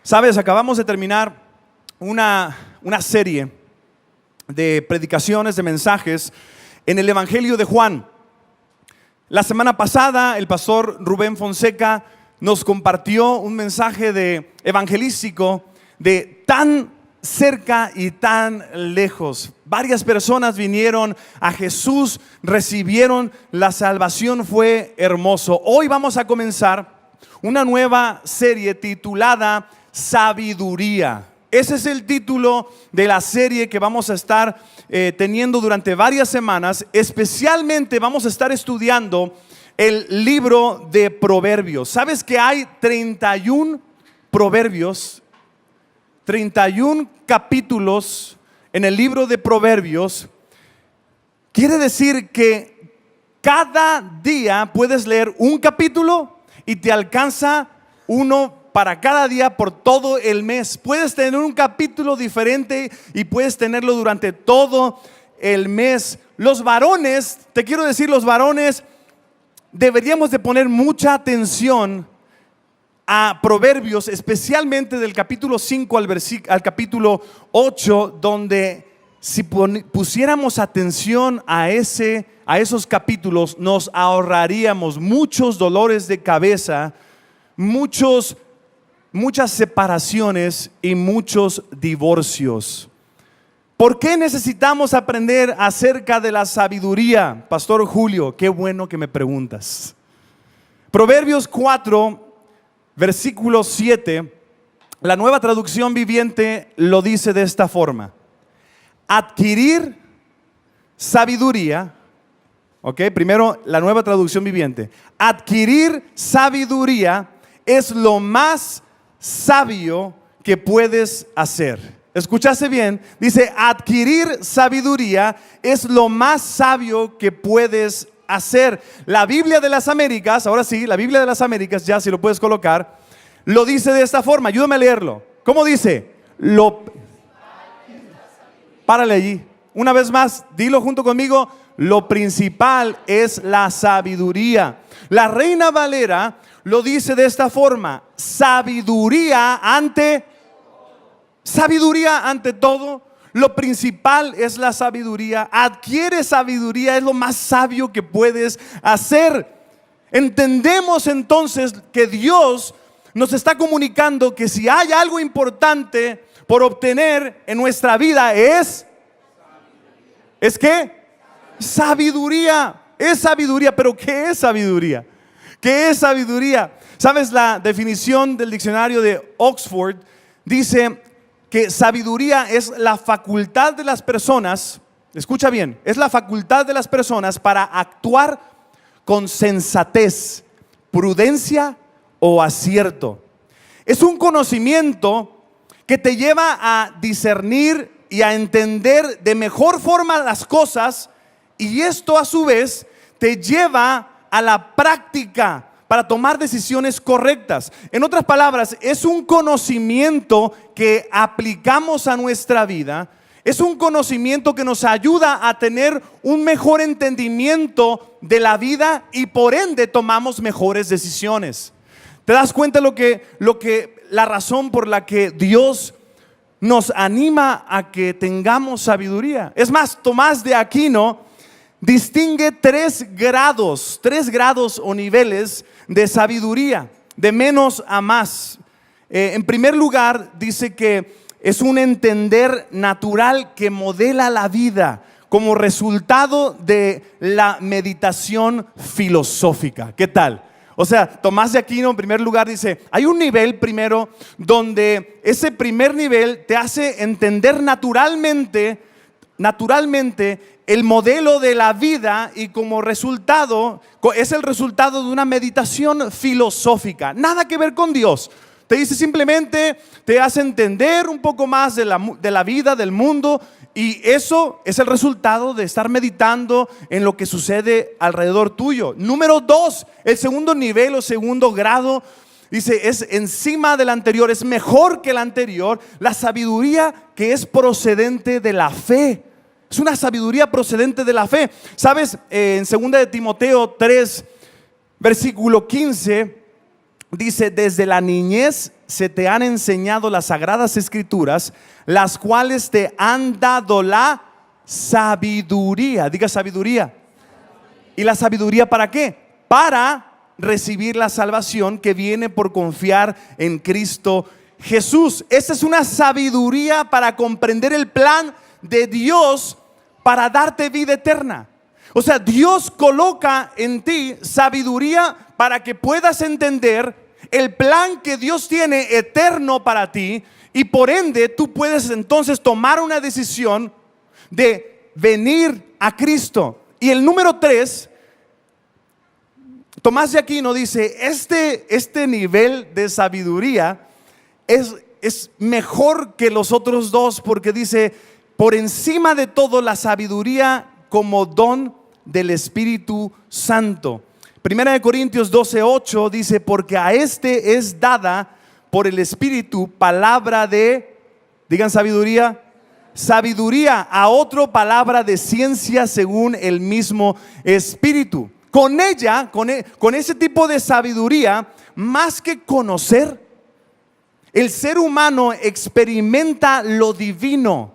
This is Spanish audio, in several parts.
Sabes, acabamos de terminar una serie de predicaciones, de mensajes en el Evangelio de Juan. La semana pasada el pastor Rubén Fonseca nos compartió un mensaje evangelístico de tan cerca y tan lejos. Varias personas vinieron a Jesús, recibieron la salvación, fue hermoso. Hoy vamos a comenzar una nueva serie titulada Sabiduría. Ese es el título de la serie que vamos a estar teniendo durante varias semanas. Especialmente vamos a estar estudiando el libro de Proverbios. ¿Sabes que hay 31 proverbios, 31 capítulos en el libro de Proverbios? Quiere decir que cada día puedes leer un capítulo y te alcanza uno para cada día por todo el mes. Puedes tener un capítulo diferente y puedes tenerlo durante todo el mes. Los varones, te quiero decir, los varones deberíamos de poner mucha atención a Proverbios, especialmente del capítulo 5 al capítulo 8, donde si pusiéramos atención a esos capítulos, nos ahorraríamos muchos dolores de cabeza, muchas separaciones y muchos divorcios. ¿Por qué necesitamos aprender acerca de la sabiduría, Pastor Julio? Qué bueno que me preguntas. Proverbios 4, versículo 7, la Nueva Traducción Viviente lo dice de esta forma: adquirir sabiduría. Ok, primero la Nueva Traducción Viviente. Adquirir sabiduría es lo más sabio que puedes hacer. ¿Escuchaste bien? Dice, adquirir sabiduría es lo más sabio que puedes hacer. La Biblia de las Américas, ahora sí, la Biblia de las Américas, ya si lo puedes colocar, lo dice de esta forma. Ayúdame a leerlo. ¿Cómo dice? Párale allí. Una vez más, dilo junto conmigo. Lo principal es la sabiduría. La Reina Valera lo dice de esta forma: sabiduría ante todo. Lo principal es la sabiduría. Adquiere sabiduría, es lo más sabio que puedes hacer. Entendemos entonces que Dios nos está comunicando que si hay algo importante por obtener en nuestra vida ¿es qué? Sabiduría. Es sabiduría. Pero ¿qué es sabiduría? ¿Qué es sabiduría? ¿Sabes? La definición del diccionario de Oxford dice que sabiduría es la facultad de las personas, escucha bien, es la facultad de las personas para actuar con sensatez, prudencia o acierto. Es un conocimiento que te lleva a discernir y a entender de mejor forma las cosas, y esto a su vez te lleva a la práctica para tomar decisiones correctas. En otras palabras, es un conocimiento que aplicamos a nuestra vida. Es un conocimiento que nos ayuda a tener un mejor entendimiento de la vida y por ende tomamos mejores decisiones. ¿Te das cuenta la razón por la que Dios nos anima a que tengamos sabiduría? Es más, Tomás de Aquino distingue tres grados o niveles de sabiduría, de menos a más. En primer lugar, dice que es un entender natural que modela la vida como resultado de la meditación filosófica. ¿Qué tal? O sea, Tomás de Aquino en primer lugar dice, hay un nivel primero donde ese primer nivel te hace entender naturalmente el modelo de la vida, y como resultado es el resultado de una meditación filosófica. Nada que ver con Dios. Te dice simplemente, te hace entender un poco más de la vida, del mundo, y eso es el resultado de estar meditando en lo que sucede alrededor tuyo. Número 2, el segundo nivel o segundo grado, dice, es encima del anterior, es mejor que el anterior, la sabiduría que es procedente de la fe. Es una sabiduría procedente de la fe. ¿Sabes? En 2 de Timoteo 3, versículo 15, dice, desde la niñez se te han enseñado las sagradas escrituras, las cuales te han dado la sabiduría. Diga sabiduría. ¿Y la sabiduría para qué? Para recibir la salvación que viene por confiar en Cristo Jesús. Esta es una sabiduría para comprender el plan de Dios para darte vida eterna. O sea, Dios coloca en ti sabiduría para que puedas entender el plan que Dios tiene eterno para ti, y por ende tú puedes entonces tomar una decisión de venir a Cristo. Y el número 3, Tomás de Aquino dice, este nivel de sabiduría es mejor que los otros dos, porque dice, por encima de todo, la sabiduría como don del Espíritu Santo. Primera de Corintios 12:8 dice, porque a este es dada por el Espíritu palabra de, digan sabiduría, sabiduría, a otro palabra de ciencia según el mismo Espíritu. Con ella, con ese tipo de sabiduría, más que conocer, el ser humano experimenta lo divino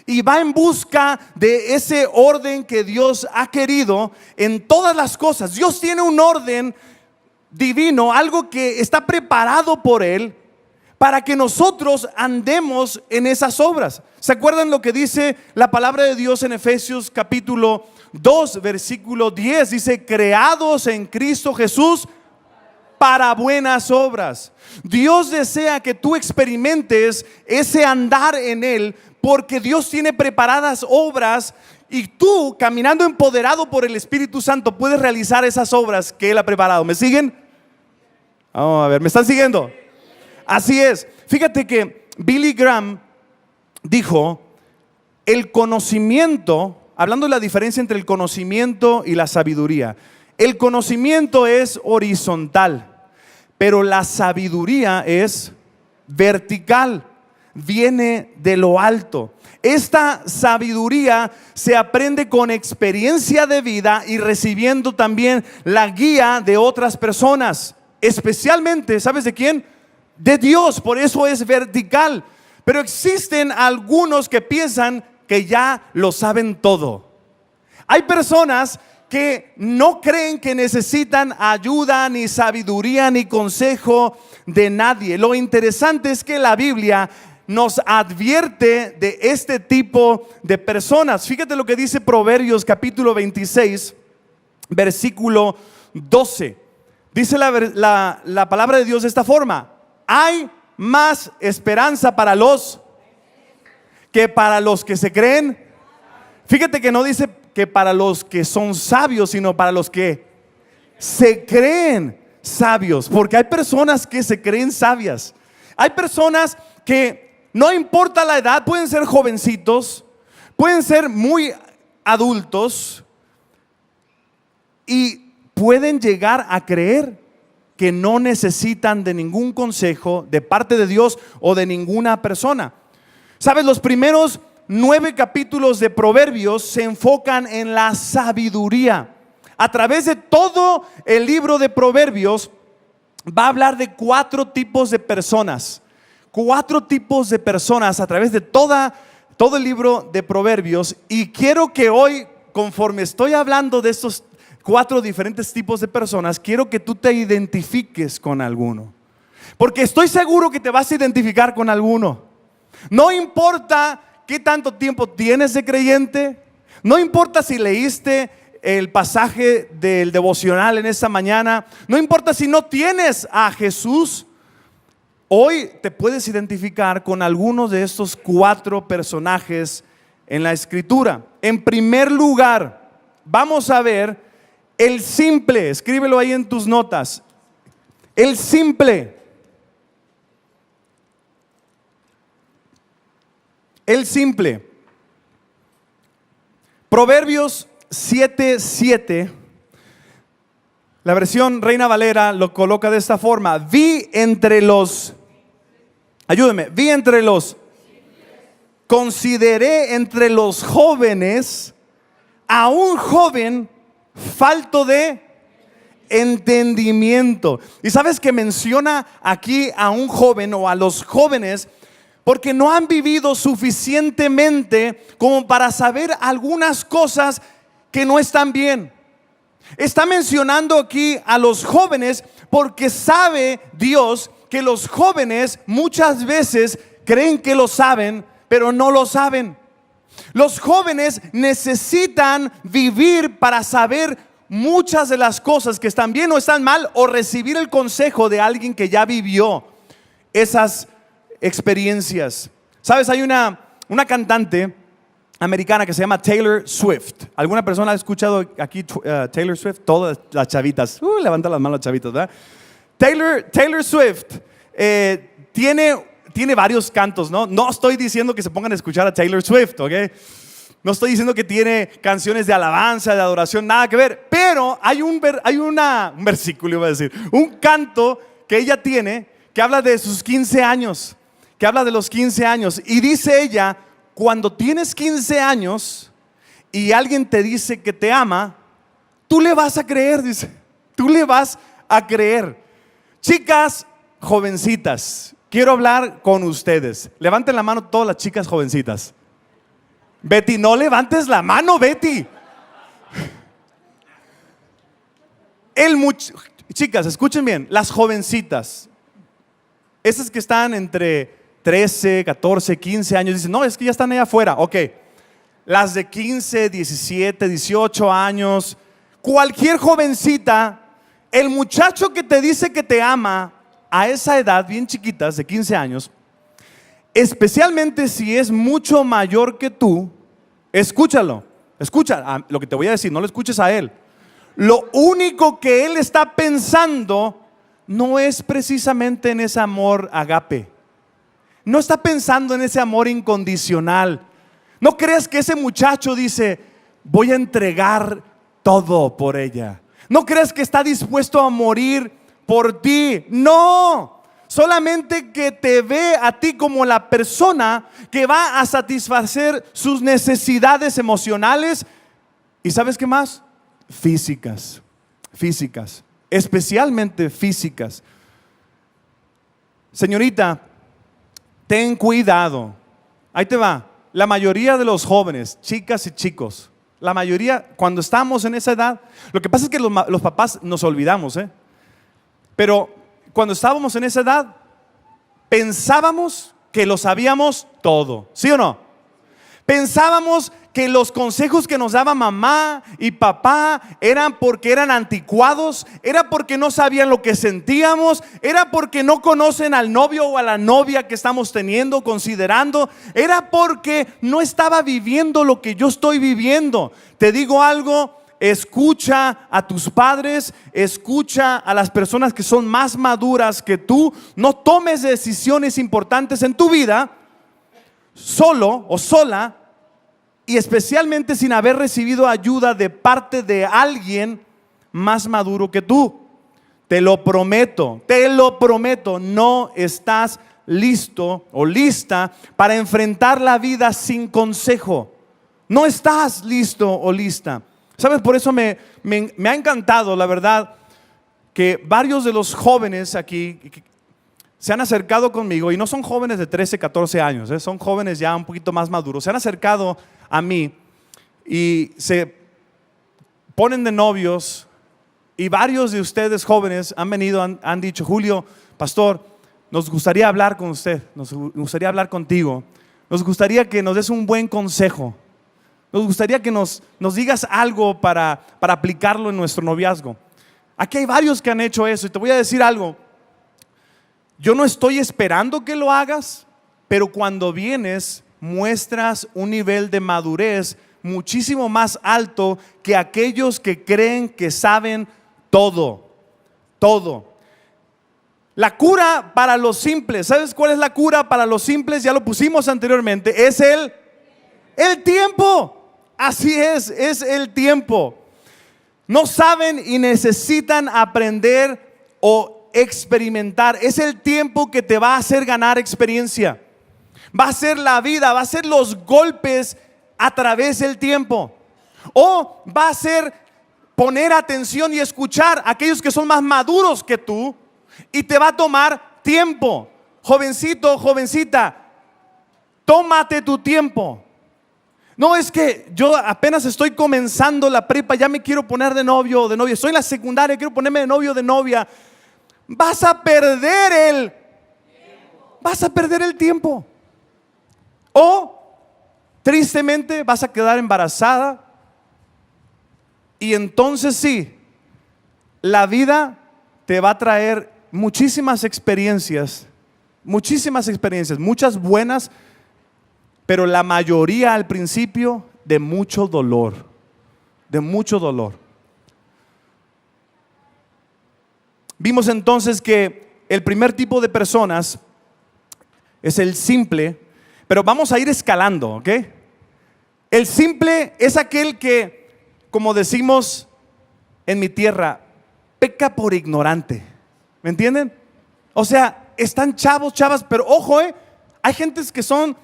y va en busca de ese orden que Dios ha querido en todas las cosas. Dios tiene un orden divino, algo que está preparado por Él para que nosotros andemos en esas obras. ¿Se acuerdan lo que dice la palabra de Dios en Efesios capítulo 2, versículo 10? Dice, creados en Cristo Jesús para buenas obras. Dios desea que tú experimentes ese andar en Él, porque Dios tiene preparadas obras, y tú, caminando empoderado por el Espíritu Santo, puedes realizar esas obras que Él ha preparado. ¿Me siguen? Vamos a ver, ¿me están siguiendo? Así es. Fíjate que Billy Graham dijo, el conocimiento, hablando de la diferencia entre el conocimiento y la sabiduría, el conocimiento es horizontal, pero la sabiduría es vertical, viene de lo alto. Esta sabiduría se aprende con experiencia de vida y recibiendo también la guía de otras personas, especialmente, ¿sabes de quién? De Dios. Por eso es vertical. Pero existen algunos que piensan que ya lo saben todo. Hay personas que no creen que necesitan ayuda, ni sabiduría, ni consejo de nadie. Lo interesante es que la Biblia nos advierte de este tipo de personas. Fíjate lo que dice Proverbios capítulo 26, versículo 12. Dice la palabra de Dios de esta forma: hay más esperanza para los que para los que se creen. Fíjate que no dice que para los que son sabios, sino para los que se creen sabios. Porque hay personas que se creen sabias. Hay personas que no importa la edad, pueden ser jovencitos, pueden ser muy adultos, y pueden llegar a creer que no necesitan de ningún consejo de parte de Dios o de ninguna persona. ¿Sabes? Los primeros 9 capítulos de Proverbios se enfocan en la sabiduría. A través de todo el libro de Proverbios va a hablar de 4 tipos de personas. 4 tipos de personas a través de todo el libro de Proverbios. Y quiero que hoy, conforme estoy hablando de estos 4 diferentes tipos de personas, quiero que tú te identifiques con alguno, porque estoy seguro que te vas a identificar con alguno. No importa qué tanto tiempo tienes de creyente, no importa si leíste el pasaje del devocional en esta mañana, no importa si no tienes a Jesús. Hoy te puedes identificar con algunos de estos 4 personajes en la Escritura. En primer lugar, vamos a ver el simple. Escríbelo ahí en tus notas. El simple. El simple. Proverbios 7:7. La versión Reina Valera lo coloca de esta forma: vi entre los, ayúdeme, vi entre los, consideré entre los jóvenes a un joven falto de entendimiento. Y sabes que menciona aquí a un joven o a los jóvenes porque no han vivido suficientemente como para saber algunas cosas que no están bien. Está mencionando aquí a los jóvenes porque sabe Dios que los jóvenes muchas veces creen que lo saben, pero no lo saben. Los jóvenes necesitan vivir para saber muchas de las cosas que están bien o están mal, o recibir el consejo de alguien que ya vivió esas experiencias. Sabes, hay una cantante americana que se llama Taylor Swift. ¿Alguna persona ha escuchado aquí Taylor Swift? Todas las chavitas. Levanta las manos las chavitas, ¿verdad? Taylor Swift tiene varios cantos, ¿no? No estoy diciendo que se pongan a escuchar a Taylor Swift, ¿ok? No estoy diciendo que tiene canciones de alabanza, de adoración, nada que ver. Pero hay un versículo, iba a decir, un canto que ella tiene que habla de sus 15 años, que habla de los 15 años. Y dice ella, cuando tienes 15 años y alguien te dice que te ama, tú le vas a creer, dice. Tú le vas a creer. Chicas jovencitas, quiero hablar con ustedes. Levanten la mano todas las chicas jovencitas. Betty, no levantes la mano, Betty. Chicas, escuchen bien, las jovencitas, esas que están entre 13, 14, 15 años, dicen, no, es que ya están allá afuera. Ok, las de 15, 17, 18 años, cualquier jovencita, el muchacho que te dice que te ama a esa edad, bien chiquitas, de 15 años, especialmente si es mucho mayor que tú, escucha lo que te voy a decir, no lo escuches a él. Lo único que él está pensando no es precisamente en ese amor agape. No está pensando en ese amor incondicional. No creas que ese muchacho dice, voy a entregar todo por ella. No creas que está dispuesto a morir por ti. No. Solamente que te ve a ti como la persona que va a satisfacer sus necesidades emocionales y ¿sabes qué más? Físicas, especialmente físicas. Señorita, ten cuidado. Ahí te va. La mayoría de los jóvenes, chicas y chicos, la mayoría cuando estamos en esa edad, lo que pasa es que los papás nos olvidamos, pero cuando estábamos en esa edad, pensábamos que lo sabíamos todo, ¿sí o no? Pensábamos que los consejos que nos daba mamá y papá eran porque eran anticuados, era porque no sabían lo que sentíamos, era porque no conocen al novio o a la novia que estamos teniendo, considerando, era porque no estaba viviendo lo que yo estoy viviendo. Te digo algo. Escucha a tus padres, escucha a las personas que son más maduras que tú. No tomes decisiones importantes en tu vida solo o sola, y especialmente sin haber recibido ayuda de parte de alguien más maduro que tú. Te lo prometo, no estás listo o lista para enfrentar la vida sin consejo. No estás listo o lista. ¿Sabes? Por eso me ha encantado, la verdad, que varios de los jóvenes aquí se han acercado conmigo, y no son jóvenes de 13, 14 años, son jóvenes ya un poquito más maduros. Se han acercado a mí y se ponen de novios, y varios de ustedes jóvenes han venido, han dicho, Julio, pastor, nos gustaría hablar con usted, nos gustaría hablar contigo, nos gustaría que nos des un buen consejo. Nos gustaría que nos digas algo para aplicarlo en nuestro noviazgo. Aquí hay varios que han hecho eso, y te voy a decir algo. Yo no estoy esperando que lo hagas, pero cuando vienes muestras un nivel de madurez muchísimo más alto que aquellos que creen que saben todo. La cura para los simples, ¿sabes cuál es la cura para los simples? Ya lo pusimos anteriormente, es el tiempo. Así es el tiempo. No saben y necesitan aprender o experimentar. Es el tiempo que te va a hacer ganar experiencia. Va a ser la vida, va a ser los golpes a través del tiempo. O va a ser poner atención y escuchar a aquellos que son más maduros que tú, y te va a tomar tiempo. Jovencito, jovencita, tómate tu tiempo. No, es que yo apenas estoy comenzando la prepa, ya me quiero poner de novio o de novia. Estoy en la secundaria, quiero ponerme de novio o de novia. Vas a perder el tiempo. O tristemente vas a quedar embarazada, y entonces sí, la vida te va a traer muchísimas experiencias, muchas buenas, pero la mayoría al principio de mucho dolor. Vimos entonces que el primer tipo de personas es el simple, pero vamos a ir escalando, ¿ok? El simple es aquel que, como decimos en mi tierra, peca por ignorante. ¿Me entienden? O sea, están chavas, pero ojo, hay gentes que son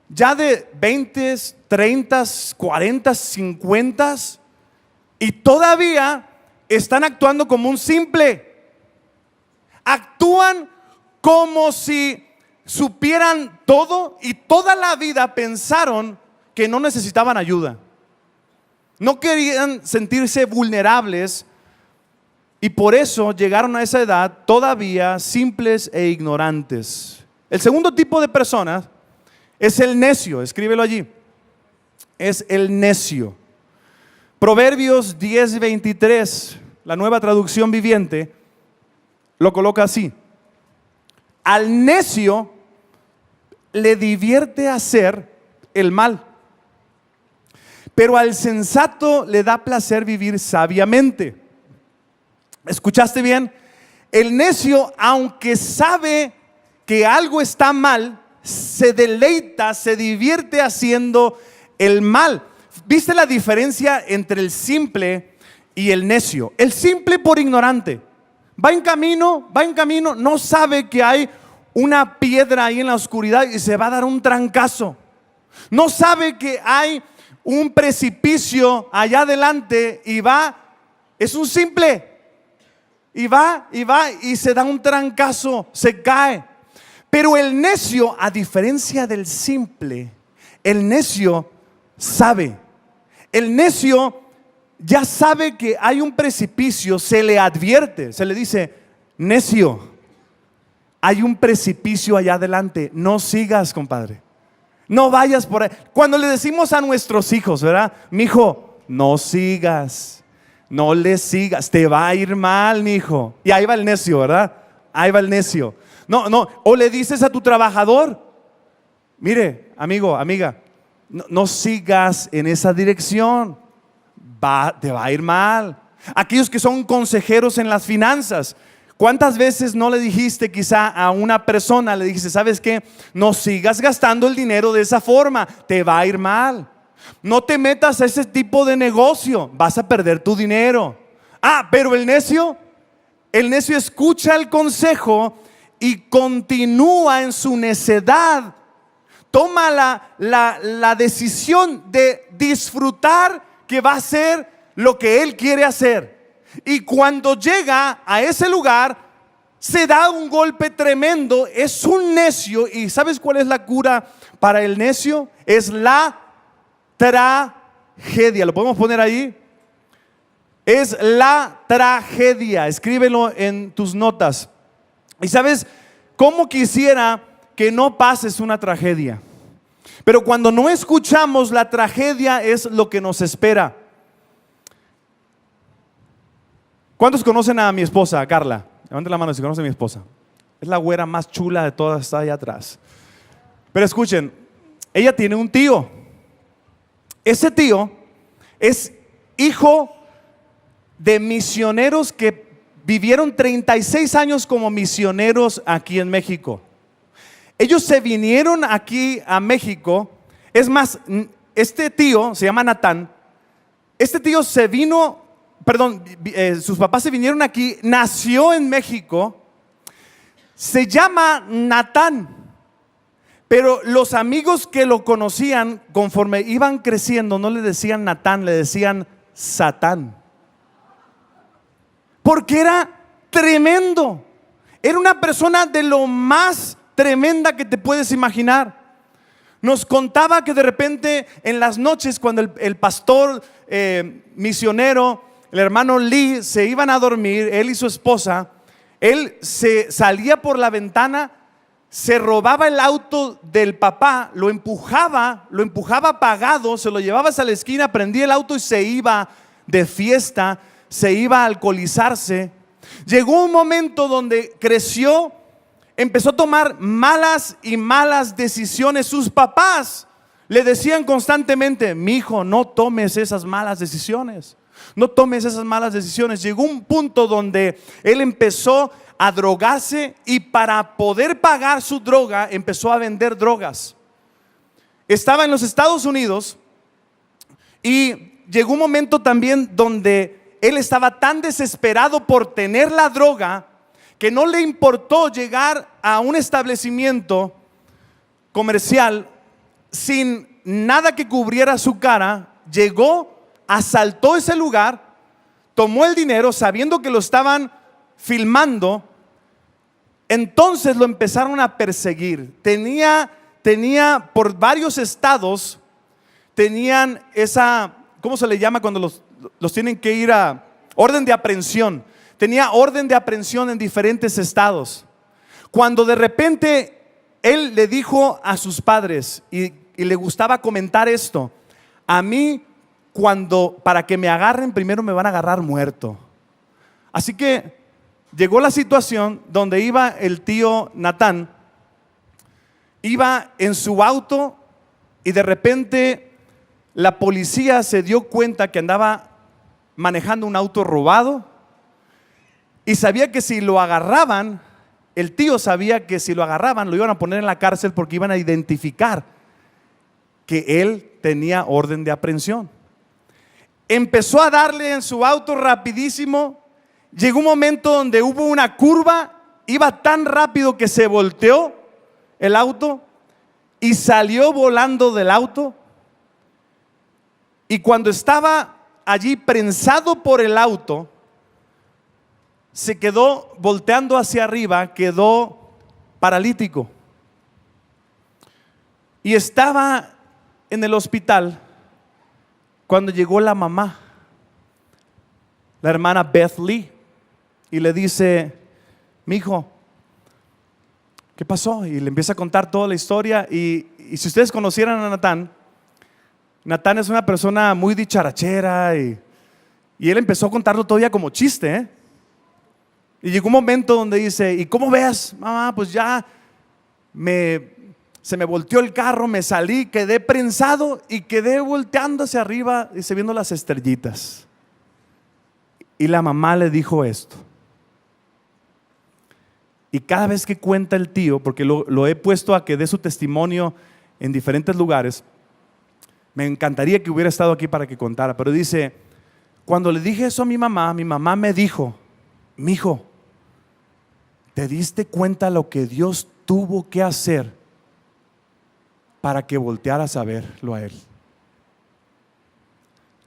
ya de 20, 30, 40, 50 y todavía están actuando como un simple. Actúan como si supieran todo, y toda la vida pensaron que no necesitaban ayuda. No querían sentirse vulnerables, y por eso llegaron a esa edad todavía simples e ignorantes. El segundo tipo de personas es el necio. Escríbelo allí. Es el necio. Proverbios 10:23, la Nueva Traducción Viviente, lo coloca así: al necio le divierte hacer el mal, pero al sensato le da placer vivir sabiamente. ¿Escuchaste bien? El necio, aunque sabe que algo está mal, se deleita, se divierte haciendo el mal. ¿Viste la diferencia entre el simple y el necio? El simple por ignorante. Va en camino, no sabe que hay una piedra ahí en la oscuridad y se va a dar un trancazo. No sabe que hay un precipicio allá adelante y va, es un simple. Y va y se da un trancazo, se cae. Pero el necio, a diferencia del simple, el necio sabe. El necio ya sabe que hay un precipicio, se le advierte, se le dice: necio, hay un precipicio allá adelante, no sigas, compadre, no vayas por ahí. Cuando le decimos a nuestros hijos, ¿verdad? Mijo, no sigas, no le sigas, te va a ir mal, mijo. Y ahí va el necio, ¿verdad? Ahí va el necio. No, o le dices a tu trabajador: mire, amigo, amiga, no sigas en esa dirección, te va a ir mal. Aquellos que son consejeros en las finanzas, ¿cuántas veces no le dijiste quizá a una persona, le dijiste: ¿sabes qué? No sigas gastando el dinero de esa forma, te va a ir mal. No te metas a ese tipo de negocio, vas a perder tu dinero. Pero el necio escucha el consejo y continúa en su necedad. Toma la decisión de disfrutar que va a hacer lo que él quiere hacer. Y cuando llega a ese lugar, se da un golpe tremendo. Es un necio. ¿Y sabes cuál es la cura para el necio? Es la tragedia. ¿Lo podemos poner ahí? Es la tragedia. Escríbelo en tus notas. Y sabes, cómo quisiera que no pases una tragedia. Pero cuando no escuchamos, la tragedia es lo que nos espera. ¿Cuántos conocen a mi esposa, a Carla? Levanten la mano si conocen a mi esposa. Es la güera más chula de todas, está allá atrás. Pero escuchen, ella tiene un tío. Ese tío es hijo de misioneros que vivieron 36 años como misioneros aquí en México. Ellos se vinieron aquí a México. Es más, este tío se llama Natán. Este tío se vino, sus papás se vinieron aquí, nació en México. Se llama Natán. Pero los amigos que lo conocían, conforme iban creciendo, no le decían Natán, le decían Satán. porque era tremendo. Era una persona de lo más tremenda que te puedes imaginar. Nos contaba que de repente en las noches, cuando el pastor misionero, el hermano Lee, se iban a dormir, él y su esposa, él se salía por la ventana, se robaba el auto del papá, lo empujaba apagado, se lo llevaba a la esquina, prendía el auto y se iba de fiesta, se iba a alcoholizarse. Llegó un momento donde creció, empezó a tomar malas y malas decisiones. Sus papás le decían constantemente: mi hijo, no tomes esas malas decisiones, no tomes esas malas decisiones. Llegó un punto donde él empezó a drogarse y para poder pagar su droga empezó a vender drogas. Estaba en los Estados Unidos y llegó un momento también donde él estaba tan desesperado por tener la droga que no le importó llegar a un establecimiento comercial sin nada que cubriera su cara. Llegó, asaltó ese lugar, tomó el dinero sabiendo que lo estaban filmando. Entonces lo empezaron a perseguir. Tenía por varios estados, tenían esa, ¿cómo se le llama cuando los tienen que ir a orden de aprehensión? Tenía orden de aprehensión en diferentes estados. Cuando de repente él le dijo a sus padres, y le gustaba comentar esto: a mí, para que me agarren, primero me van a agarrar muerto. Así que llegó la situación donde iba el tío Natán, iba en su auto y de repente la policía se dio cuenta que andaba manejando un auto robado. Y sabía que si lo agarraban, el tío sabía que si lo agarraban lo iban a poner en la cárcel porque iban a identificar que él tenía orden de aprehensión. Empezó a darle en su auto rapidísimo. Llegó un momento donde hubo una curva, iba tan rápido que se volteó el auto y salió volando del auto. Y cuando estaba allí prensado por el auto, se quedó volteando hacia arriba, quedó paralítico. Y estaba en el hospital cuando llegó la mamá, la hermana Beth Lee, y le dice: mi hijo, ¿qué pasó? Y le empieza a contar toda la historia. Y si ustedes conocieran a Natán es una persona muy dicharachera y él empezó a contarlo todavía como chiste, ¿eh? Y llegó un momento donde dice: ¿y cómo ves, mamá? Pues ya se me volteó el carro, me salí, quedé prensado y quedé volteando hacia arriba, dice, viendo las estrellitas. Y la mamá le dijo esto. Y cada vez que cuenta el tío, porque lo he puesto a que dé su testimonio en diferentes lugares, me encantaría que hubiera estado aquí para que contara, pero dice: cuando le dije eso a mi mamá me dijo: mijo, ¿te diste cuenta lo que Dios tuvo que hacer para que voltearas a verlo a Él?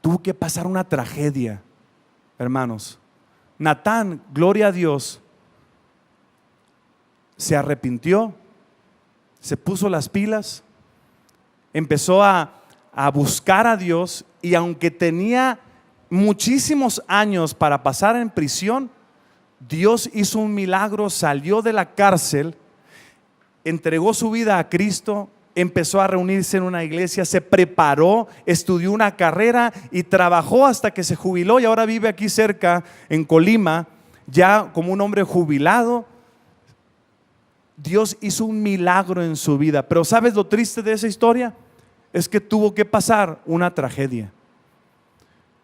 Tuvo que pasar una tragedia, hermanos. Natán, gloria a Dios, se arrepintió, se puso las pilas, empezó a buscar a Dios, y aunque tenía muchísimos años para pasar en prisión, Dios hizo un milagro, salió de la cárcel, entregó su vida a Cristo, empezó a reunirse en una iglesia, se preparó, estudió una carrera y trabajó hasta que se jubiló, y ahora vive aquí cerca en Colima, ya como un hombre jubilado. Dios hizo un milagro en su vida. Pero ¿sabes lo triste de esa historia? Es que tuvo que pasar una tragedia.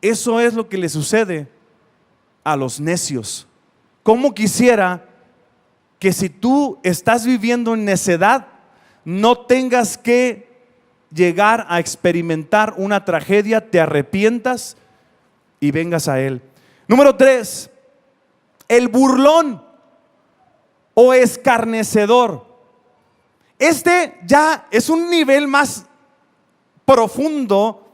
Eso es lo que le sucede a los necios. ¿Cómo quisiera que si tú estás viviendo en necedad, no tengas que llegar a experimentar una tragedia, te arrepientas y vengas a Él? Número 3, el burlón o escarnecedor. Este ya es un nivel más profundo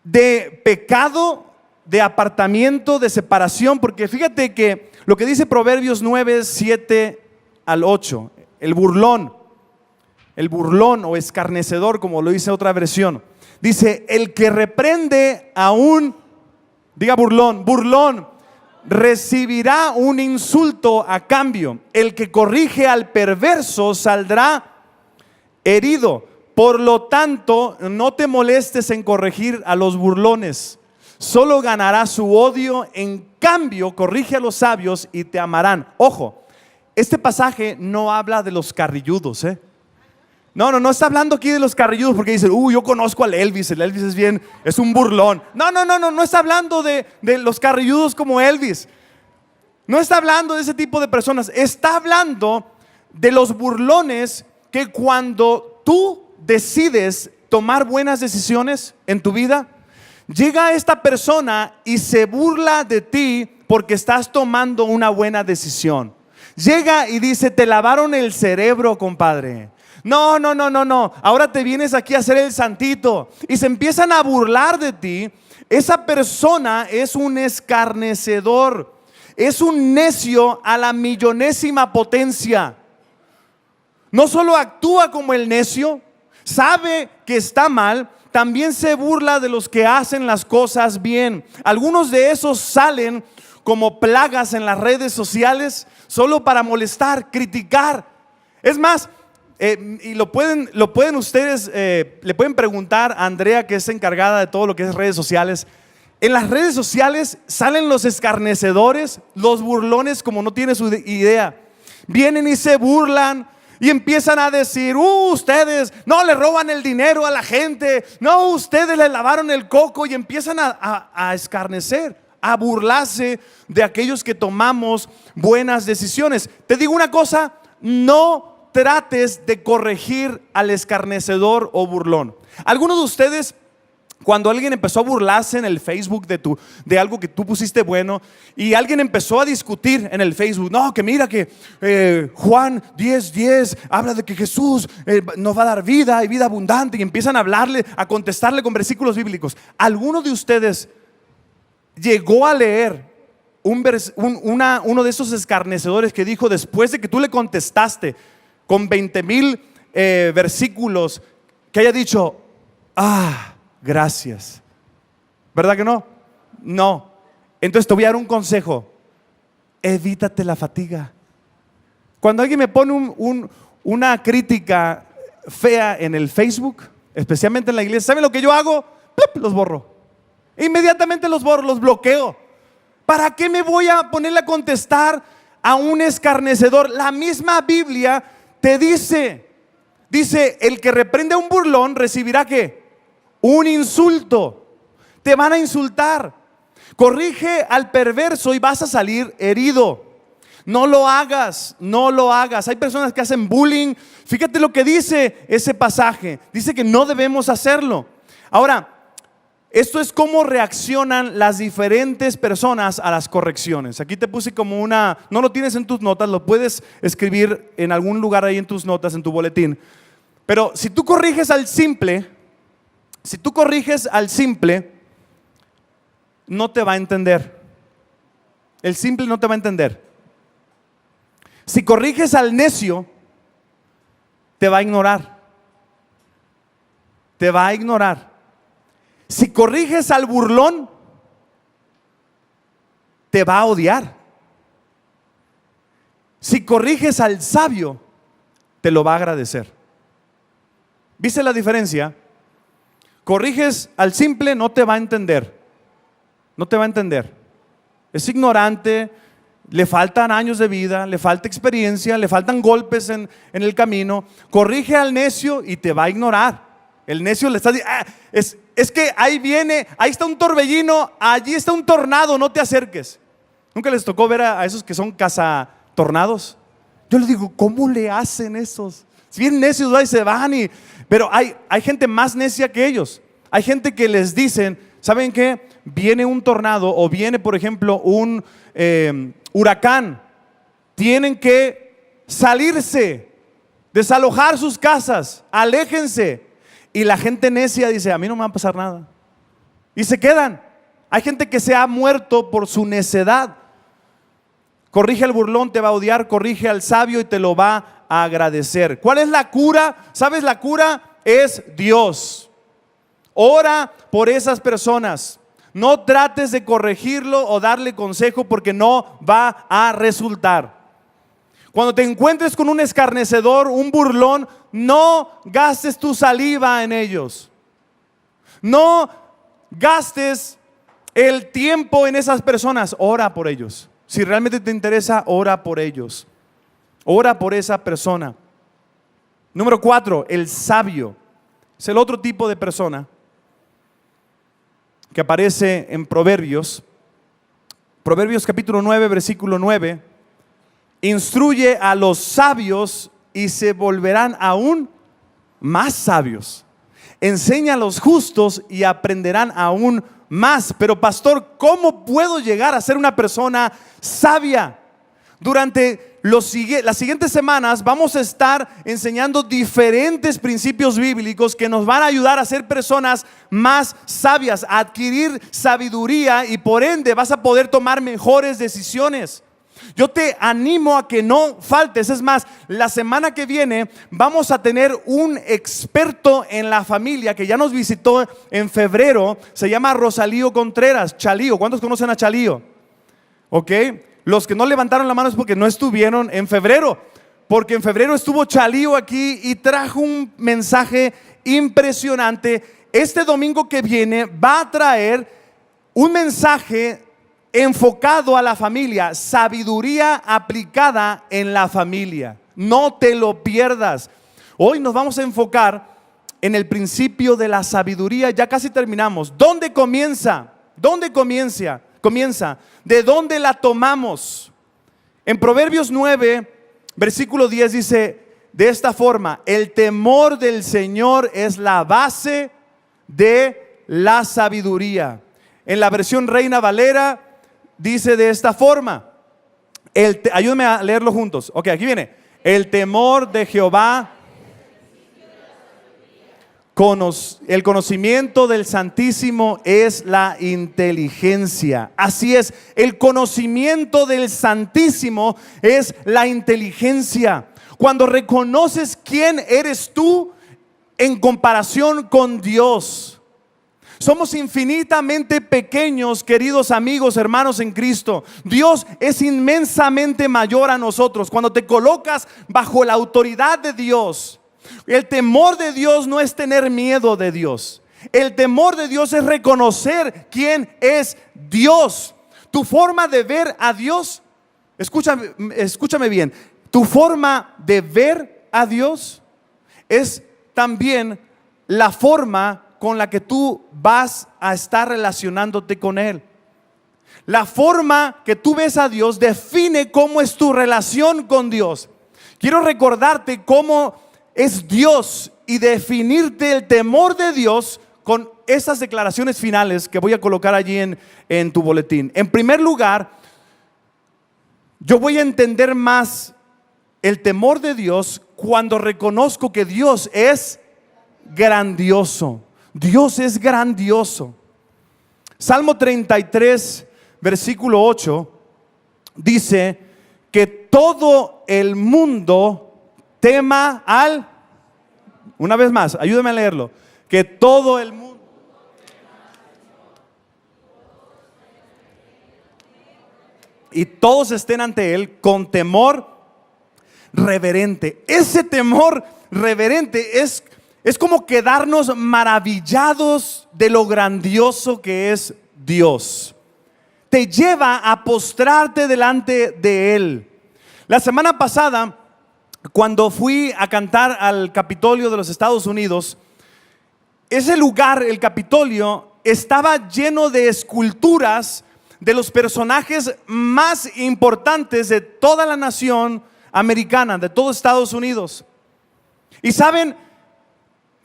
de pecado de apartamiento, de separación, porque fíjate que lo que dice Proverbios 9, 7 al 8, el burlón o escarnecedor, como lo dice otra versión, dice: el que reprende a un, diga burlón, recibirá un insulto a cambio. El que corrige al perverso saldrá herido. Por lo tanto, no te molestes en corregir a los burlones, solo ganará su odio. En cambio, corrige a los sabios y te amarán. Ojo, este pasaje no habla de los carrilludos, No está hablando aquí de los carrilludos, porque dicen, yo conozco al Elvis, el Elvis es un burlón. No está hablando de los carrilludos como Elvis. No está hablando de ese tipo de personas. Está hablando de los burlones que cuando tú decides tomar buenas decisiones en tu vida, llega esta persona y se burla de ti porque estás tomando una buena decisión. Llega y dice: te lavaron el cerebro, compadre. No, ahora te vienes aquí a hacer el santito. Y se empiezan a burlar de ti. Esa persona es un escarnecedor, es un necio a la millonésima potencia. No solo actúa como el necio, sabe que está mal, también se burla de los que hacen las cosas bien. Algunos de esos salen como plagas en las redes sociales solo para molestar, criticar. Es más, y lo pueden ustedes, le pueden preguntar a Andrea, que es encargada de todo lo que es redes sociales. En las redes sociales salen los escarnecedores, los burlones como no tiene su idea. Vienen y se burlan y empiezan a decir: ustedes no le roban el dinero a la gente, no, ustedes le lavaron el coco. Y empiezan a escarnecer, a burlarse de aquellos que tomamos buenas decisiones. Te digo una cosa: no trates de corregir al escarnecedor o burlón. Algunos de ustedes, cuando alguien empezó a burlarse en el Facebook de algo que tú pusiste bueno, y alguien empezó a discutir en el Facebook, no, que mira que Juan 10:10 habla de que Jesús nos va a dar vida y vida abundante, y empiezan a hablarle, a contestarle con versículos bíblicos. ¿Alguno de ustedes llegó a leer uno de esos escarnecedores que dijo, después de que tú le contestaste con 20,000 versículos, que haya dicho: gracias? ¿Verdad que no? No. Entonces te voy a dar un consejo: evítate la fatiga. Cuando alguien me pone una crítica fea en el Facebook, especialmente en la iglesia, ¿saben lo que yo hago? ¡Plup! Los borro. Inmediatamente los borro, los bloqueo. ¿Para qué me voy a ponerle a contestar a un escarnecedor? La misma Biblia te dice, el que reprende a un burlón recibirá ¿qué? Un insulto. Te van a insultar. Corrige al perverso y vas a salir herido. No lo hagas. Hay personas que hacen bullying. Fíjate lo que dice ese pasaje. Dice que no debemos hacerlo. Ahora, esto es cómo reaccionan las diferentes personas a las correcciones. Aquí te puse como no lo tienes en tus notas, lo puedes escribir en algún lugar ahí en tus notas, en tu boletín. Pero si tú corriges al simple, no te va a entender. El simple no te va a entender. Si corriges al necio, te va a ignorar. Si corriges al burlón, te va a odiar. Si corriges al sabio, te lo va a agradecer. ¿Viste la diferencia? Corriges al simple, no te va a entender. Es ignorante, le faltan años de vida, le falta experiencia, le faltan golpes en el camino. Corrige al necio y te va a ignorar. El necio le está diciendo: es que ahí está un torbellino, allí está un tornado, no te acerques. ¿Nunca les tocó ver a esos que son cazatornados? Yo les digo: ¿cómo le hacen esos? Si bien necios ahí se van pero hay gente más necia que ellos. Hay gente que les dicen: ¿saben qué? Viene un tornado o viene, por ejemplo, un huracán. Tienen que salirse, desalojar sus casas, aléjense. Y la gente necia dice: a mí no me va a pasar nada. Y se quedan. Hay gente que se ha muerto por su necedad. Corrige al burlón, te va a odiar. Corrige al sabio y te lo va a agradecer. ¿Cuál es la cura? ¿Sabes? La cura es Dios. Ora por esas personas. No trates de corregirlo o darle consejo porque no va a resultar. Cuando te encuentres con un escarnecedor, un burlón, no gastes tu saliva en ellos. No gastes el tiempo en esas personas. Ora por ellos. Si realmente te interesa, ora por ellos. Ora por esa persona. Número 4, el sabio. Es el otro tipo de persona que aparece en Proverbios. Proverbios capítulo 9, versículo 9. Instruye a los sabios y se volverán aún más sabios. Enseña a los justos y aprenderán aún más. Pero pastor, ¿cómo puedo llegar a ser una persona sabia? Durante las siguientes semanas vamos a estar enseñando diferentes principios bíblicos que nos van a ayudar a ser personas más sabias, a adquirir sabiduría y por ende vas a poder tomar mejores decisiones. Yo te animo a que no faltes. Es más, la semana que viene vamos a tener un experto en la familia que ya nos visitó en febrero. Se llama Rosalío Contreras, Chalío. ¿Cuántos conocen a Chalío? ¿Ok? Los que no levantaron la mano es porque no estuvieron en febrero. Porque en febrero estuvo Chalío aquí y trajo un mensaje impresionante. Este domingo que viene va a traer un mensaje enfocado a la familia, sabiduría aplicada en la familia. No te lo pierdas. Hoy nos vamos a enfocar en el principio de la sabiduría. Ya casi terminamos. ¿Dónde comienza? ¿Dónde comienza? ¿De dónde la tomamos? En Proverbios 9, versículo 10 dice de esta forma: el temor del Señor es la base de la sabiduría. En la versión Reina Valera dice de esta forma, ayúdenme a leerlo juntos. Ok, aquí viene. El temor de Jehová, el conocimiento del Santísimo es la inteligencia. Así es, el conocimiento del Santísimo es la inteligencia. Cuando reconoces quién eres tú en comparación con Dios. Somos infinitamente pequeños, queridos amigos, hermanos en Cristo. Dios es inmensamente mayor a nosotros. Cuando te colocas bajo la autoridad de Dios, el temor de Dios no es tener miedo de Dios. El temor de Dios es reconocer quién es Dios. Tu forma de ver a Dios, escúchame bien, tu forma de ver a Dios es también la forma con la que tú vas a estar relacionándote con Él. La forma que tú ves a Dios define cómo es tu relación con Dios. Quiero recordarte cómo es Dios y definirte el temor de Dios con esas declaraciones finales que voy a colocar allí en tu boletín. En primer lugar, yo voy a entender más el temor de Dios cuando reconozco que Dios es grandioso. Dios es grandioso. Salmo 33, versículo 8, dice que todo el mundo tema al, una vez más, ayúdame a leerlo, que todo el mundo y todos estén ante Él con temor reverente. Ese temor reverente es como quedarnos maravillados de lo grandioso que es Dios. Te lleva a postrarte delante de Él. La semana pasada, cuando fui a cantar al Capitolio de los Estados Unidos, ese lugar, el Capitolio, estaba lleno de esculturas de los personajes más importantes de toda la nación americana, de todo Estados Unidos. Y saben,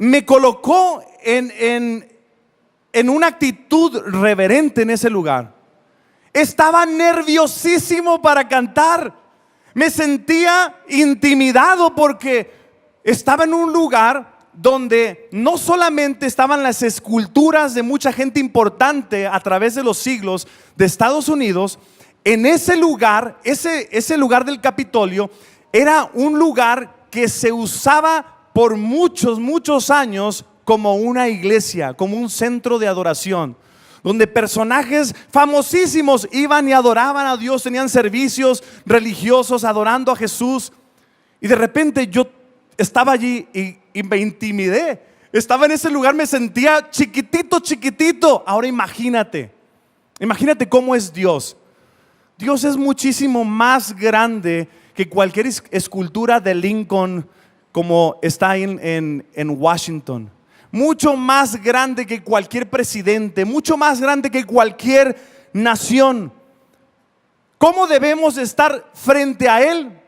me colocó en una actitud reverente en ese lugar. Estaba nerviosísimo para cantar. Me sentía intimidado porque estaba en un lugar donde no solamente estaban las esculturas de mucha gente importante a través de los siglos de Estados Unidos. En ese lugar, ese lugar del Capitolio, era un lugar que se usaba por muchos años como una iglesia, como un centro de adoración, donde personajes famosísimos iban y adoraban a Dios, tenían servicios religiosos adorando a Jesús. Y de repente yo estaba allí y me intimidé. Estaba en ese lugar, me sentía chiquitito. Ahora imagínate cómo es Dios. Dios es muchísimo más grande que cualquier escultura de Lincoln como está en Washington. Mucho más grande que cualquier presidente, mucho más grande que cualquier nación. ¿Cómo debemos estar frente a Él?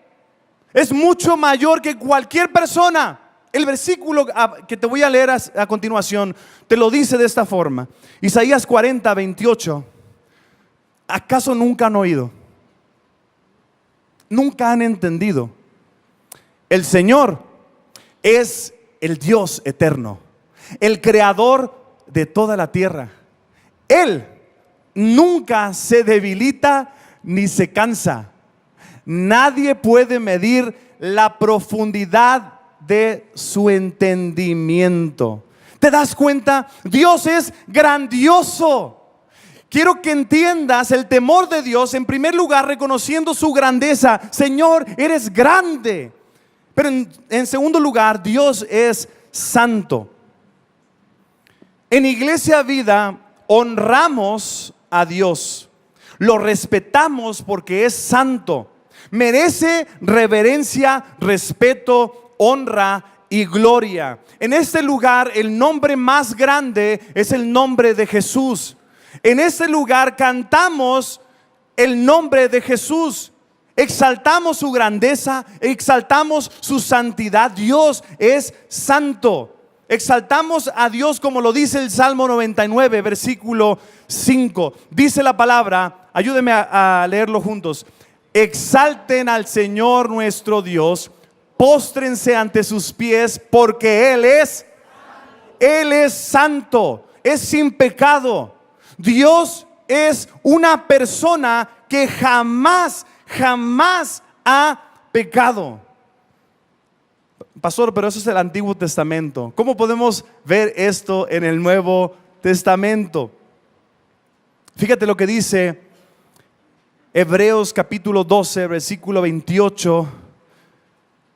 Es mucho mayor que cualquier persona. El versículo que te voy a leer a continuación te lo dice de esta forma. Isaías 40, 28. ¿Acaso nunca han oído? ¿Nunca han entendido? El Señor es el Dios eterno, el creador de toda la tierra. Él nunca se debilita ni se cansa. Nadie puede medir la profundidad de su entendimiento. ¿Te das cuenta? Dios es grandioso. Quiero que entiendas el temor de Dios, en primer lugar reconociendo su grandeza. Señor, eres grande. Pero en segundo lugar, Dios es santo. En Iglesia Vida honramos a Dios, lo respetamos porque es santo. Merece reverencia, respeto, honra y gloria. En este lugar el nombre más grande es el nombre de Jesús. En este lugar cantamos el nombre de Jesús. Exaltamos su grandeza, exaltamos su santidad. Dios es santo. Exaltamos a Dios como lo dice el Salmo 99, versículo 5. Dice la palabra, ayúdeme a leerlo juntos. Exalten al Señor nuestro Dios, póstrense ante sus pies, porque Él es santo, es sin pecado. Dios es una persona que jamás ha pecado. Pastor, pero eso es el Antiguo Testamento. ¿Cómo podemos ver esto en el Nuevo Testamento? Fíjate lo que dice Hebreos capítulo 12, versículo 28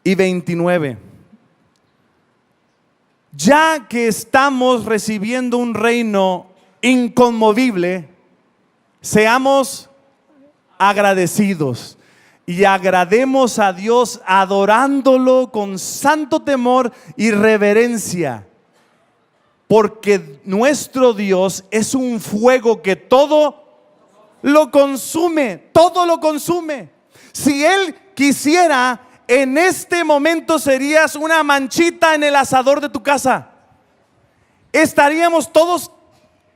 y 29. Ya que estamos recibiendo un reino inconmovible, seamos agradecidos y agrademos a Dios adorándolo con santo temor y reverencia, porque nuestro Dios es un fuego que todo lo consume. Si Él quisiera, en este momento serías una manchita en el asador de tu casa. Estaríamos todos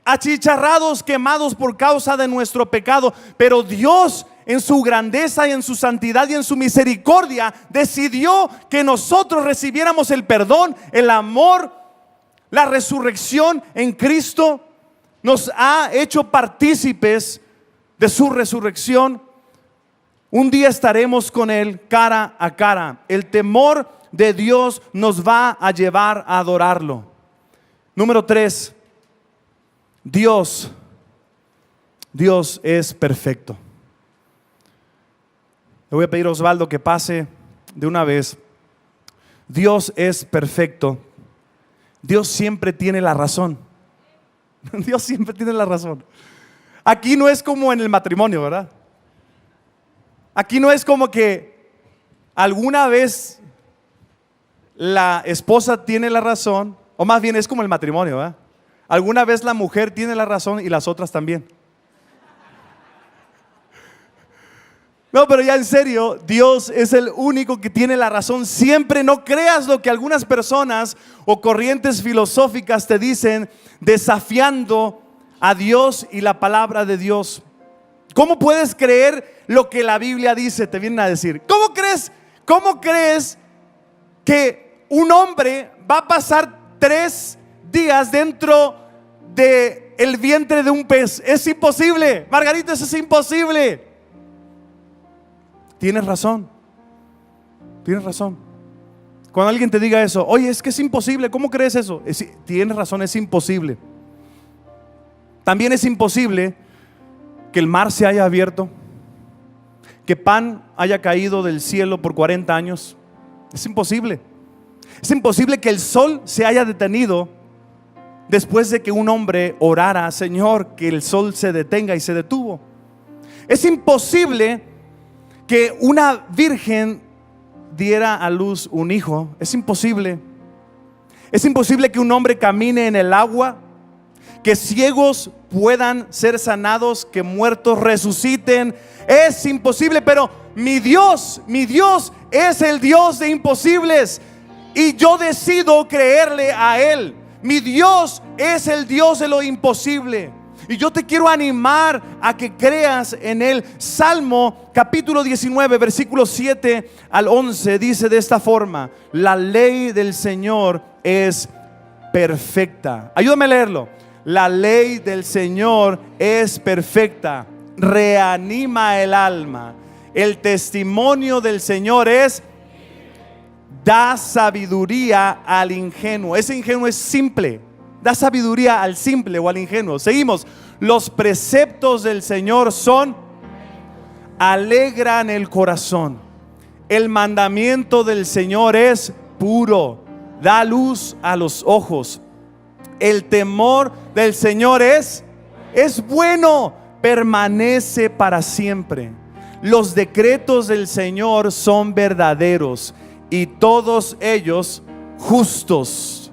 achicharrados, quemados por causa de nuestro pecado. Pero Dios, en su grandeza y en su santidad y en su misericordia, decidió que nosotros recibiéramos el perdón, el amor, la resurrección en Cristo. Nos ha hecho partícipes de su resurrección. Un día estaremos con Él cara a cara. El temor de Dios nos va a llevar a adorarlo. Número 3, Dios es perfecto. Le voy a pedir a Osvaldo que pase de una vez. Dios es perfecto. Dios siempre tiene la razón. Dios siempre tiene la razón. Aquí no es como en el matrimonio, ¿verdad? Aquí no es como que alguna vez la esposa tiene la razón, o más bien es como el matrimonio, ¿verdad? Alguna vez la mujer tiene la razón y las otras también. No, pero ya en serio, Dios es el único que tiene la razón siempre. No creas lo que algunas personas o corrientes filosóficas te dicen, desafiando a Dios y la palabra de Dios. ¿Cómo puedes creer lo que la Biblia dice? Te vienen a decir. ¿Cómo crees que un hombre va a pasar 3 días dentro de el vientre de un pez. Es imposible, Margarita, eso es imposible. Tienes razón. Tienes razón. Cuando alguien te diga eso, oye, es que es imposible, ¿cómo crees eso? Tienes razón, es imposible. También es imposible que el mar se haya abierto, que pan haya caído del cielo por 40 años. Es imposible. Es imposible que el sol se haya detenido después de que un hombre orara, Señor, que el sol se detenga, y se detuvo. Es imposible que una virgen diera a luz un hijo. Es imposible. Es imposible que un hombre camine en el agua, que ciegos puedan ser sanados, que muertos resuciten. Es imposible, pero mi Dios es el Dios de imposibles, y yo decido creerle a Él. Mi Dios es el Dios de lo imposible, y yo te quiero animar a que creas en Él. Salmo capítulo 19, versículos 7 al 11 dice de esta forma: la ley del Señor es perfecta. Ayúdame a leerlo. La ley del Señor es perfecta, reanima el alma. El testimonio del Señor da sabiduría al ingenuo. Ese ingenuo es simple. Da sabiduría al simple o al ingenuo. Seguimos. Los preceptos del Señor alegran el corazón. El mandamiento del Señor es puro, da luz a los ojos. El temor del Señor es bueno, permanece para siempre. Los decretos del Señor son verdaderos, y todos ellos justos.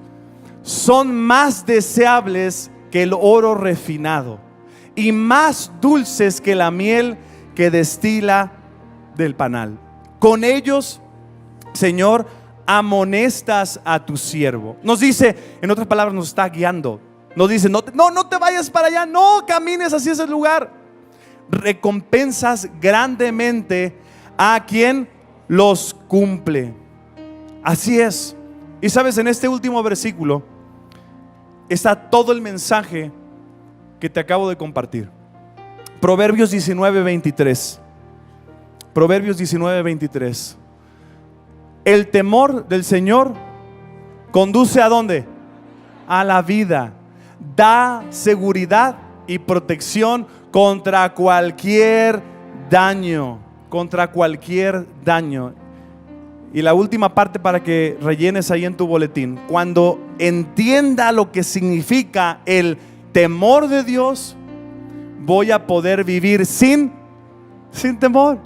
Son más deseables que el oro refinado, y más dulces que la miel que destila del panal. Con ellos, Señor, amonestas a tu siervo. Nos dice, en otras palabras, nos está guiando. Nos dice, no te vayas para allá, no camines hacia ese lugar. Recompensas grandemente a quien los cumple. Así es. Y sabes, en este último versículo está todo el mensaje que te acabo de compartir. Proverbios 19:23. Proverbios 19:23. El temor del Señor conduce ¿a dónde? A la vida. Da seguridad y protección contra cualquier daño. Contra cualquier daño. Y la última parte para que rellenes ahí en tu boletín. Cuando entienda lo que significa el temor de Dios, voy a poder vivir sin temor.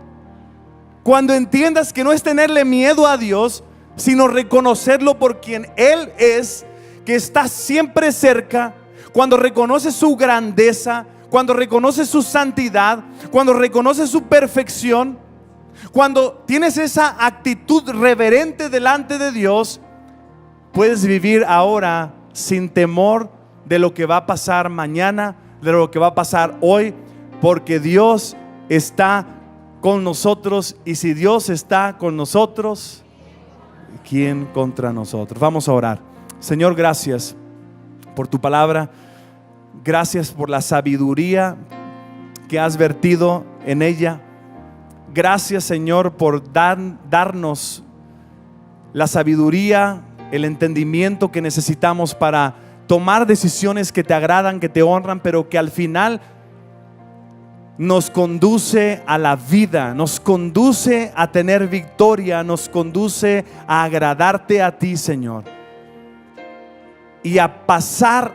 Cuando entiendas que no es tenerle miedo a Dios, sino reconocerlo por quien Él es, que está siempre cerca. Cuando reconoces su grandeza, cuando reconoces su santidad, cuando reconoces su perfección, cuando tienes esa actitud reverente delante de Dios, puedes vivir ahora sin temor de lo que va a pasar mañana, de lo que va a pasar hoy, porque Dios está con nosotros. Y si Dios está con nosotros, ¿quién contra nosotros? Vamos a orar. Señor, gracias por tu palabra. Gracias por la sabiduría que has vertido en ella. Gracias, Señor, por darnos la sabiduría, el entendimiento que necesitamos para tomar decisiones que te agradan, que te honran, pero que al final nos conduce a la vida, nos conduce a tener victoria, nos conduce a agradarte a ti, Señor, y a pasar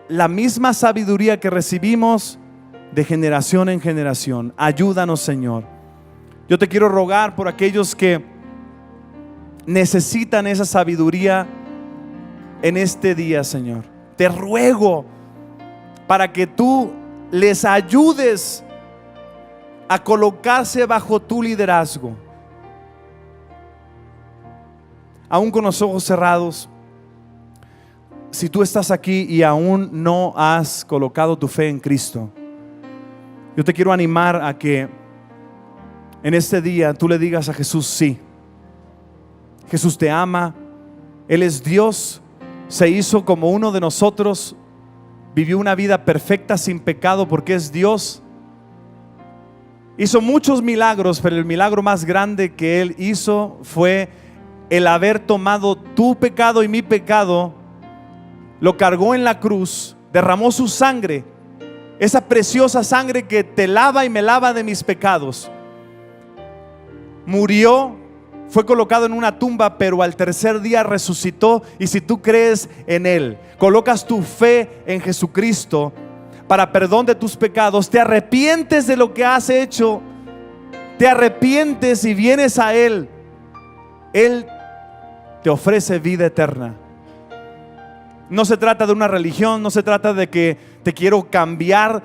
la misma sabiduría que recibimos de generación en generación. Ayúdanos, Señor. Yo te quiero rogar por aquellos que necesitan esa sabiduría en este día, Señor. Te ruego para que tú les ayudes a colocarse bajo tu liderazgo. Aún con los ojos cerrados, si tú estás aquí y aún no has colocado tu fe en Cristo, yo te quiero animar a que en este día tú le digas a Jesús sí. Jesús te ama. Él es Dios, se hizo como uno de nosotros, vivió una vida perfecta sin pecado porque es Dios. Hizo muchos milagros, pero el milagro más grande que Él hizo fue el haber tomado tu pecado y mi pecado, lo cargó en la cruz, derramó su sangre, esa preciosa sangre que te lava y me lava de mis pecados. Murió, fue colocado en una tumba, pero al tercer día resucitó. Y si tú crees en Él, colocas tu fe en Jesucristo para perdón de tus pecados, te arrepientes de lo que has hecho, te arrepientes y vienes a Él, Él te ofrece vida eterna. No se trata de una religión, no se trata de que te quiero cambiar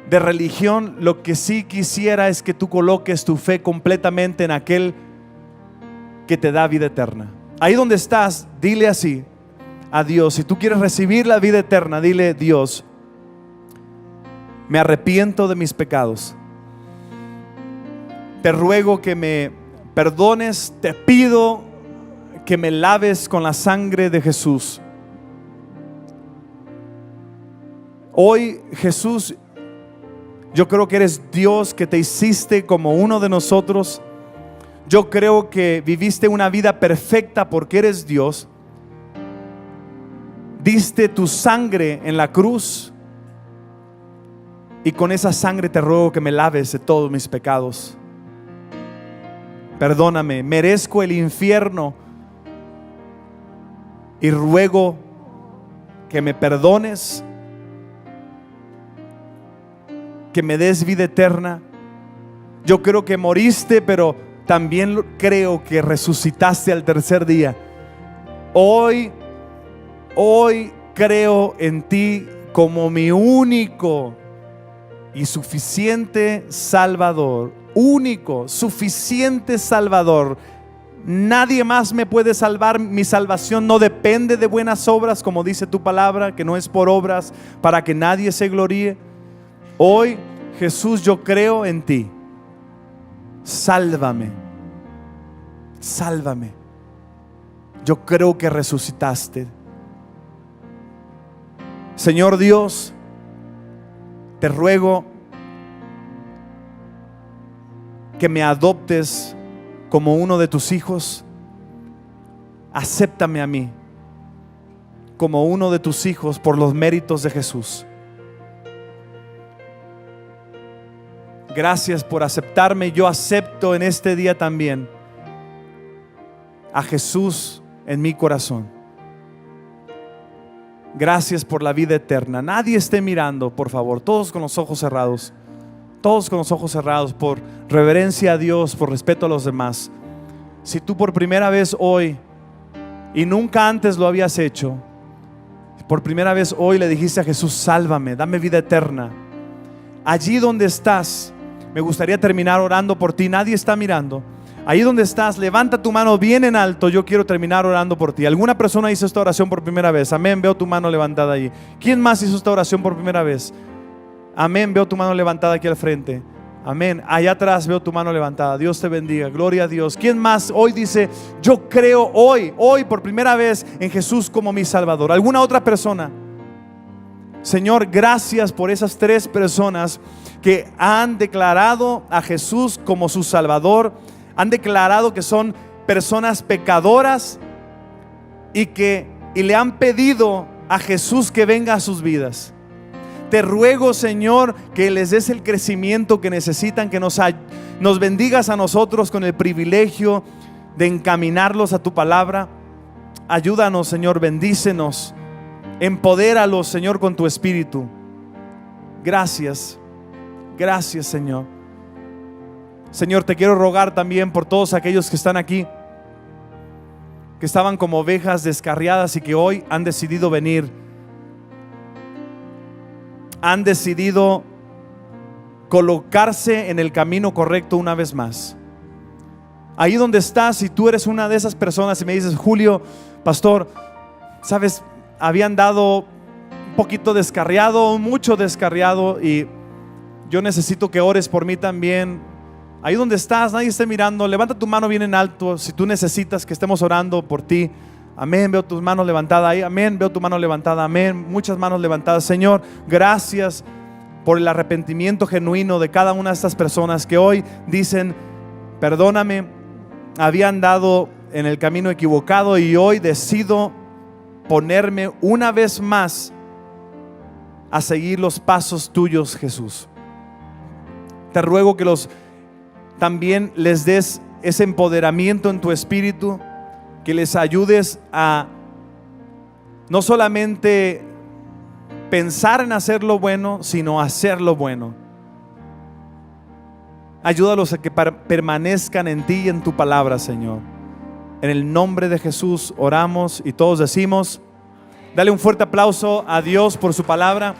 de religión. Lo que sí quisiera es que tú coloques tu fe completamente en aquel que te da vida eterna. Ahí donde estás, dile así a Dios. Si tú quieres recibir la vida eterna, dile: Dios, me arrepiento de mis pecados. Te ruego que me perdones, te pido que me laves con la sangre de Jesús. Hoy, Jesús, yo creo que eres Dios, que te hiciste como uno de nosotros. Yo creo que viviste una vida perfecta porque eres Dios. Diste tu sangre en la cruz y con esa sangre te ruego que me laves de todos mis pecados. Perdóname, merezco el infierno y ruego que me perdones, que me des vida eterna. Yo creo que moriste, pero también creo que resucitaste al tercer día. Hoy creo en ti como mi único y suficiente Salvador. Único, suficiente Salvador. Nadie más me puede salvar. Mi salvación no depende de buenas obras, como dice tu palabra, que no es por obras para que nadie se gloríe. Hoy, Jesús, yo creo en ti. Sálvame, sálvame. Yo creo que resucitaste. Señor Dios, te ruego que me adoptes como uno de tus hijos. Acéptame a mí como uno de tus hijos por los méritos de Jesús. Gracias por aceptarme. Yo acepto en este día también a Jesús en mi corazón. Gracias por la vida eterna. Nadie esté mirando, por favor. Todos con los ojos cerrados. Todos con los ojos cerrados, por reverencia a Dios, por respeto a los demás. Si tú por primera vez hoy, y nunca antes lo habías hecho, por primera vez hoy le dijiste a Jesús: sálvame, dame vida eterna. Allí donde estás, me gustaría terminar orando por ti. Nadie está mirando. Ahí donde estás, levanta tu mano bien en alto. Yo quiero terminar orando por ti. ¿Alguna persona hizo esta oración por primera vez? Amén, veo tu mano levantada ahí. ¿Quién más hizo esta oración por primera vez? Amén, veo tu mano levantada aquí al frente. Amén, allá atrás veo tu mano levantada. Dios te bendiga, gloria a Dios. ¿Quién más hoy dice: yo creo hoy por primera vez en Jesús como mi Salvador? ¿Alguna otra persona? Señor, gracias por esas 3 personas que han declarado a Jesús como su Salvador. Han declarado que son personas pecadoras y le han pedido a Jesús que venga a sus vidas. Te ruego, Señor, que les des el crecimiento que necesitan, que nos bendigas a nosotros con el privilegio de encaminarlos a tu palabra. Ayúdanos, Señor, bendícenos, empodéralos, Señor, con tu espíritu. Gracias, gracias, Señor. Señor, te quiero rogar también por todos aquellos que están aquí, que estaban como ovejas descarriadas y que hoy han decidido venir. Han decidido colocarse en el camino correcto una vez más. Ahí donde estás, si tú eres una de esas personas y me dices: Julio, pastor, sabes, había andado un poquito descarriado, mucho descarriado, y yo necesito que ores por mí también. Ahí donde estás, nadie esté mirando, levanta tu mano bien en alto si tú necesitas que estemos orando por ti. Amén, veo tus manos levantadas ahí. Amén, veo tu mano levantada. Amén, muchas manos levantadas. Señor, gracias por el arrepentimiento genuino de cada una de estas personas que hoy dicen: perdóname, había andado en el camino equivocado y hoy decido ponerme una vez más a seguir los pasos tuyos, Jesús. Te ruego que también les des ese empoderamiento en tu espíritu, que les ayudes a no solamente pensar en hacer lo bueno, sino hacer lo bueno. Ayúdalos a que permanezcan en ti y en tu palabra, Señor. En el nombre de Jesús oramos y todos decimos: dale un fuerte aplauso a Dios por su palabra.